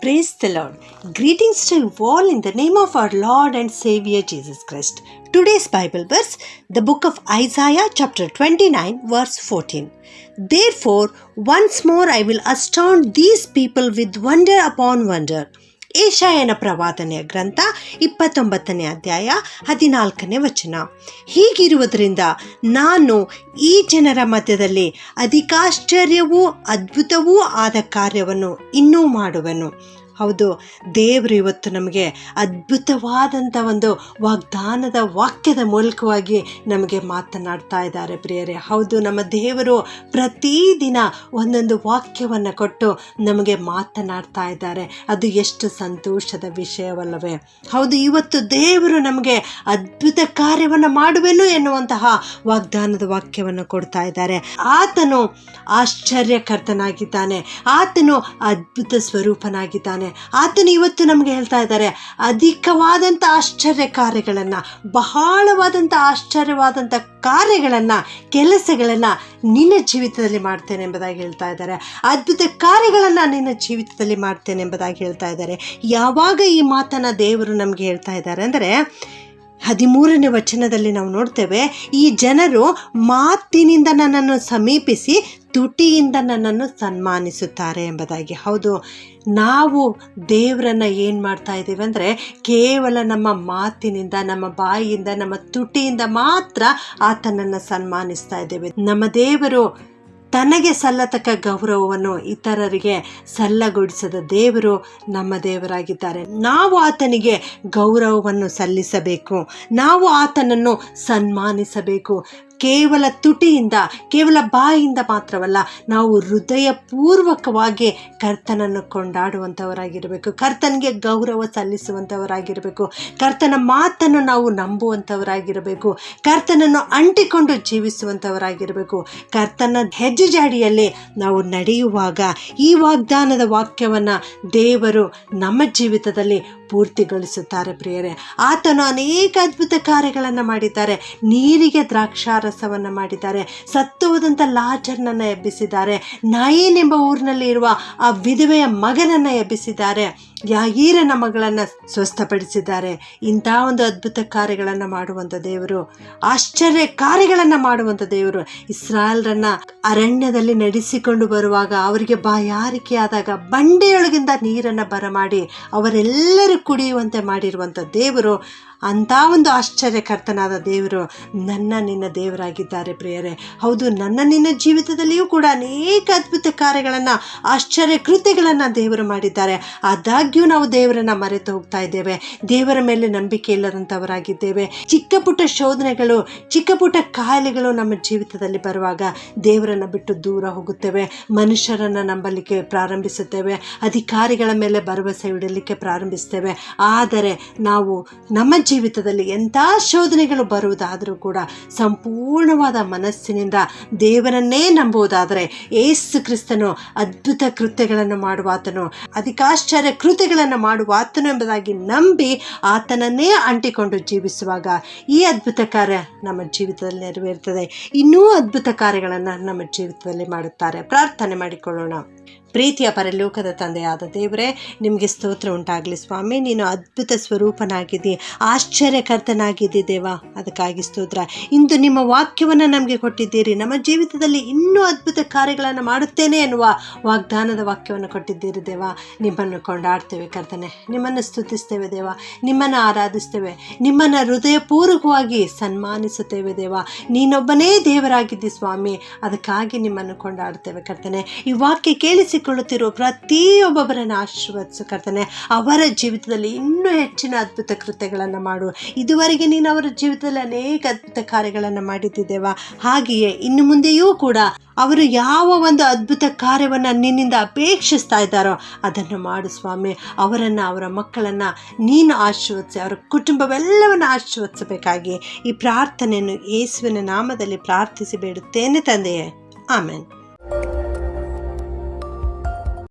Praise the Lord. Greetings to you all in the name of our Lord and Savior Jesus Christ. Today's Bible verse, the book of Isaiah chapter 29 verse 14. Therefore, once more I will astound these people with wonder upon wonder. ಏಷಾಯನ ಪ್ರವಾದನೆಯ ಗ್ರಂಥ 29ನೇ ಅಧ್ಯಾಯ 14ನೇ ವಚನ. ಹೀಗಿರುವುದರಿಂದ ನಾನು ಈ ಜನರ ಮಧ್ಯದಲ್ಲಿ ಅಧಿಕಾಶ್ಚರ್ಯವೂ ಅದ್ಭುತವೂ ಆದ ಕಾರ್ಯವನ್ನು ಇನ್ನೂ ಮಾಡುವೆನು. ಹೌದು, ದೇವರು ಇವತ್ತು ನಮಗೆ ಅದ್ಭುತವಾದಂಥ ಒಂದು ವಾಗ್ದಾನದ ವಾಕ್ಯದ ಮೂಲಕವಾಗಿ ನಮಗೆ ಮಾತನಾಡ್ತಾ ಇದ್ದಾರೆ ಪ್ರಿಯರೇ. ಹೌದು, ನಮ್ಮ ದೇವರು ಪ್ರತಿದಿನ ಒಂದೊಂದು ವಾಕ್ಯವನ್ನು ಕೊಟ್ಟು ನಮಗೆ ಮಾತನಾಡ್ತಾ ಇದ್ದಾರೆ. ಅದು ಎಷ್ಟು ಸಂತೋಷದ ವಿಷಯವಲ್ಲವೇ? ಹೌದು, ಇವತ್ತು ದೇವರು ನಮಗೆ ಅದ್ಭುತ ಕಾರ್ಯವನ್ನು ಮಾಡುವೆನು ಎನ್ನುವಂತಹ ವಾಗ್ದಾನದ ವಾಕ್ಯವನ್ನು ಕೊಡ್ತಾ ಇದ್ದಾರೆ. ಆತನು ಆಶ್ಚರ್ಯಕರ್ತನಾಗಿದ್ದಾನೆ, ಆತನು ಅದ್ಭುತ ಸ್ವರೂಪನಾಗಿದ್ದಾನೆ. ಆತನು ಇವತ್ತು ನಮಗೆ ಹೇಳ್ತಾ ಇದ್ದಾರೆ, ಅಧಿಕವಾದಂಥ ಆಶ್ಚರ್ಯ ಕಾರ್ಯಗಳನ್ನು, ಬಹಳವಾದಂಥ ಆಶ್ಚರ್ಯವಾದಂಥ ಕಾರ್ಯಗಳನ್ನು, ಕೆಲಸಗಳನ್ನು ನಿನ್ನ ಜೀವಿತದಲ್ಲಿ ಮಾಡ್ತೇನೆ ಎಂಬುದಾಗಿ ಹೇಳ್ತಾ ಇದ್ದಾರೆ. ಅದ್ಭುತ ಕಾರ್ಯಗಳನ್ನು ನಿನ್ನ ಜೀವಿತದಲ್ಲಿ ಮಾಡ್ತೇನೆ ಎಂಬುದಾಗಿ ಹೇಳ್ತಾ ಇದ್ದಾರೆ. ಯಾವಾಗ ಈ ಮಾತನ್ನು ದೇವರು ನಮಗೆ ಹೇಳ್ತಾ ಇದ್ದಾರೆ ಅಂದರೆ 13ನೇ ವಚನದಲ್ಲಿ ನಾವು ನೋಡ್ತೇವೆ, ಈ ಜನರು ಮಾತಿನಿಂದ ನನ್ನನ್ನು ಸಮೀಪಿಸಿ ತುಟಿಯಿಂದ ನನ್ನನ್ನು ಸನ್ಮಾನಿಸುತ್ತಾರೆ ಎಂಬುದಾಗಿ. ಹೌದು, ನಾವು ದೇವರನ್ನು ಏನು ಮಾಡ್ತಾ ಇದ್ದೀವಿ ಅಂದರೆ ಕೇವಲ ನಮ್ಮ ಮಾತಿನಿಂದ, ನಮ್ಮ ಬಾಯಿಯಿಂದ, ನಮ್ಮ ತುಟಿಯಿಂದ ಮಾತ್ರ ಆತನನ್ನು ಸನ್ಮಾನಿಸ್ತಾ ಇದ್ದೇವೆ. ನಮ್ಮ ದೇವರು ತನಗೆ ಸಲ್ಲತಕ್ಕ ಗೌರವವನ್ನು ಇತರರಿಗೆ ಸಲ್ಲಗೊಡಿಸದ ದೇವರು ನಮ್ಮ ದೇವರಾಗಿದ್ದಾರೆ. ನಾವು ಆತನಿಗೆ ಗೌರವವನ್ನು ಸಲ್ಲಿಸಬೇಕು, ನಾವು ಆತನನ್ನು ಸನ್ಮಾನಿಸಬೇಕು. ಕೇವಲ ತುಟಿಯಿಂದ, ಕೇವಲ ಬಾಯಿಯಿಂದ ಮಾತ್ರವಲ್ಲ, ನಾವು ಹೃದಯಪೂರ್ವಕವಾಗಿ ಕರ್ತನನ್ನು ಕೊಂಡಾಡುವಂಥವರಾಗಿರಬೇಕು, ಕರ್ತನಿಗೆ ಗೌರವ ಸಲ್ಲಿಸುವಂಥವರಾಗಿರಬೇಕು, ಕರ್ತನ ಮಾತನ್ನು ನಾವು ನಂಬುವಂಥವರಾಗಿರಬೇಕು, ಕರ್ತನನ್ನು ಅಂಟಿಕೊಂಡು ಜೀವಿಸುವಂಥವರಾಗಿರಬೇಕು. ಕರ್ತನ ಹೆಜ್ಜೆಜಾಡಿಯಲ್ಲಿ ನಾವು ನಡೆಯುವಾಗ ಈ ವಾಗ್ದಾನದ ವಾಕ್ಯವನ್ನು ದೇವರು ನಮ್ಮ ಜೀವಿತದಲ್ಲಿ ಪೂರ್ತಿಗೊಳಿಸುತ್ತಾರೆ ಪ್ರಿಯರೇ. ಆತನು ಅನೇಕ ಅದ್ಭುತ ಕಾರ್ಯಗಳನ್ನು ಮಾಡಿದ್ದಾರೆ. ನೀರಿಗೆ ದ್ರಾಕ್ಷಾರಸವನ್ನು ಮಾಡಿದ್ದಾರೆ, ಸತ್ತು ಹೋದಂಥ ಲಾಜರ್ನನ್ನು ಎಬ್ಬಿಸಿದ್ದಾರೆ, ನಾಯಿನ್ ಎಂಬ ಊರಿನಲ್ಲಿ ಇರುವ ಆ ವಿಧವೆಯ ಮಗನನ್ನು ಎಬ್ಬಿಸಿದ್ದಾರೆ, ಯಾಗೀರನ ಮಗಳನ್ನು ಸ್ವಸ್ಥಪಡಿಸಿದ್ದಾರೆ. ಇಂಥ ಒಂದು ಅದ್ಭುತ ಕಾರ್ಯಗಳನ್ನು ಮಾಡುವಂಥ ದೇವರು, ಆಶ್ಚರ್ಯ ಕಾರ್ಯಗಳನ್ನು ಮಾಡುವಂಥ ದೇವರು. ಇಸ್ರಾಯೇಲರನ್ನ ಅರಣ್ಯದಲ್ಲಿ ನಡೆಸಿಕೊಂಡು ಬರುವಾಗ ಅವರಿಗೆ ಬಾಯಾರಿಕೆಯಾದಾಗ ಬಂಡೆಯೊಳಗಿಂದ ನೀರನ್ನು ಬರಮಾಡಿ ಅವರೆಲ್ಲರೂ ಕುಡಿಯುವಂತೆ ಮಾಡಿರುವಂಥ ದೇವರು, ಅಂಥ ಒಂದು ಆಶ್ಚರ್ಯಕರ್ತನಾದ ದೇವರು ನಿನ್ನ ದೇವರಾಗಿದ್ದಾರೆ ಪ್ರಿಯರೇ. ಹೌದು, ನಿನ್ನ ಜೀವಿತದಲ್ಲಿಯೂ ಕೂಡ ಅನೇಕ ಅದ್ಭುತ ಕಾರ್ಯಗಳನ್ನು, ಆಶ್ಚರ್ಯ ಕೃತ್ಯಗಳನ್ನು ದೇವರು ಮಾಡಿದ್ದಾರೆ. ಆದಾಗ್ಯೂ ನಾವು ದೇವರನ್ನು ಮರೆತು ಹೋಗ್ತಾ ಇದ್ದೇವೆ, ದೇವರ ಮೇಲೆ ನಂಬಿಕೆ ಇಲ್ಲದಂಥವರಾಗಿದ್ದೇವೆ. ಚಿಕ್ಕ ಪುಟ್ಟ ಶೋಧನೆಗಳು, ಚಿಕ್ಕ ಪುಟ್ಟ ಕಾಯಿಲೆಗಳು ನಮ್ಮ ಜೀವಿತದಲ್ಲಿ ಬರುವಾಗ ದೇವರನ್ನು ಬಿಟ್ಟು ದೂರ ಹೋಗುತ್ತೇವೆ, ಮನುಷ್ಯರನ್ನು ನಂಬಲಿಕ್ಕೆ ಪ್ರಾರಂಭಿಸುತ್ತೇವೆ, ಅಧಿಕಾರಿಗಳ ಮೇಲೆ ಭರವಸೆ ಇಡಲಿಕ್ಕೆ ಪ್ರಾರಂಭಿಸ್ತೇವೆ. ಆದರೆ ನಾವು ನಮ್ಮ ಜೀವಿತದಲ್ಲಿ ಎಂಥ ಶೋಧನೆಗಳು ಬರುವುದಾದರೂ ಕೂಡ ಸಂಪೂರ್ಣವಾದ ಮನಸ್ಸಿನಿಂದ ದೇವರನ್ನೇ ನಂಬುವುದಾದರೆ, ಯೇಸು ಕ್ರಿಸ್ತನು ಅದ್ಭುತ ಕೃತ್ಯಗಳನ್ನು ಮಾಡುವಾತನು, ಅಧಿಕಾಶ್ಚರ್ಯ ಕೃತ್ಯಗಳನ್ನು ಮಾಡುವಾತನು ಎಂಬುದಾಗಿ ನಂಬಿ ಆತನನ್ನೇ ಅಂಟಿಕೊಂಡು ಜೀವಿಸುವಾಗ ಈ ಅದ್ಭುತ ಕಾರ್ಯ ನಮ್ಮ ಜೀವಿತದಲ್ಲಿ ನೆರವೇರುತ್ತದೆ. ಇನ್ನೂ ಅದ್ಭುತ ಕಾರ್ಯಗಳನ್ನು ನಮ್ಮ ಜೀವಿತದಲ್ಲಿ ಮಾಡುತ್ತಾರೆ. ಪ್ರಾರ್ಥನೆ ಮಾಡಿಕೊಳ್ಳೋಣ. ಪ್ರೀತಿಯ ಪರಲೋಕದ ತಂದೆಯಾದ ದೇವರೇ, ನಿಮಗೆ ಸ್ತೋತ್ರ ಉಂಟಾಗಲಿ ಸ್ವಾಮಿ. ನೀನು ಅದ್ಭುತ ಸ್ವರೂಪನಾಗಿದ್ದಿ, ಆಶ್ಚರ್ಯಕರ್ತನಾಗಿದ್ದಿ ದೇವ, ಅದಕ್ಕಾಗಿ ಸ್ತೋತ್ರ. ಇಂದು ನಿಮ್ಮ ವಾಕ್ಯವನ್ನು ನಮಗೆ ಕೊಟ್ಟಿದ್ದೀರಿ, ನಮ್ಮ ಜೀವಿತದಲ್ಲಿ ಇನ್ನೂ ಅದ್ಭುತ ಕಾರ್ಯಗಳನ್ನು ಮಾಡುತ್ತೇನೆ ಎನ್ನುವ ವಾಗ್ದಾನದ ವಾಕ್ಯವನ್ನು ಕೊಟ್ಟಿದ್ದೀರಿ ದೇವ. ನಿಮ್ಮನ್ನು ಕೊಂಡಾಡ್ತೇವೆ ಕರ್ತನೆ, ನಿಮ್ಮನ್ನು ಸ್ತುತಿಸ್ತೇವೆ ದೇವ, ನಿಮ್ಮನ್ನು ಆರಾಧಿಸ್ತೇವೆ, ನಿಮ್ಮನ್ನು ಹೃದಯಪೂರ್ವಕವಾಗಿ ಸನ್ಮಾನಿಸುತ್ತೇವೆ ದೇವ. ನೀನೊಬ್ಬನೇ ದೇವರಾಗಿದ್ದಿ ಸ್ವಾಮಿ, ಅದಕ್ಕಾಗಿ ನಿಮ್ಮನ್ನು ಕೊಂಡಾಡ್ತೇವೆ ಕರ್ತನೆ. ಈ ವಾಕ್ಯ ಕೇಳಿಸಿಕೊಳ್ಳುತ್ತಿರುವ ಪ್ರತಿಯೊಬ್ಬೊಬ್ಬರನ್ನು ಆಶೀರ್ವದಿಸು ಕರ್ತನೆ. ಅವರ ಜೀವಿತದಲ್ಲಿ ಇನ್ನೂ ಹೆಚ್ಚಿನ ಅದ್ಭುತ ಕೃತ್ಯಗಳನ್ನು ಮಾಡು. ಇದುವರೆಗೆ ನೀನು ಅವರ ಜೀವಿತದಲ್ಲಿ ಅನೇಕ ಅದ್ಭುತ ಕಾರ್ಯಗಳನ್ನು ಮಾಡಿದ್ದೇವ, ಹಾಗೆಯೇ ಇನ್ನು ಮುಂದೆಯೂ ಕೂಡ ಅವರು ಯಾವ ಒಂದು ಅದ್ಭುತ ಕಾರ್ಯವನ್ನು ನಿನ್ನಿಂದ ಅಪೇಕ್ಷಿಸ್ತಾ ಇದ್ದಾರೋ ಅದನ್ನು ಮಾಡು ಸ್ವಾಮಿ. ಅವರನ್ನು, ಅವರ ಮಕ್ಕಳನ್ನು ನೀನು ಆಶೀರ್ವದಿಸಿ, ಅವರ ಕುಟುಂಬವೆಲ್ಲವನ್ನು ಆಶೀರ್ವದಿಸಬೇಕಾಗಿ ಈ ಪ್ರಾರ್ಥನೆಯನ್ನು ಯೇಸುವಿನ ನಾಮದಲ್ಲಿ ಪ್ರಾರ್ಥಿಸಿ ಬೇಡುತ್ತೇನೆ ತಂದೆಯೇ. ಆಮೆನ್.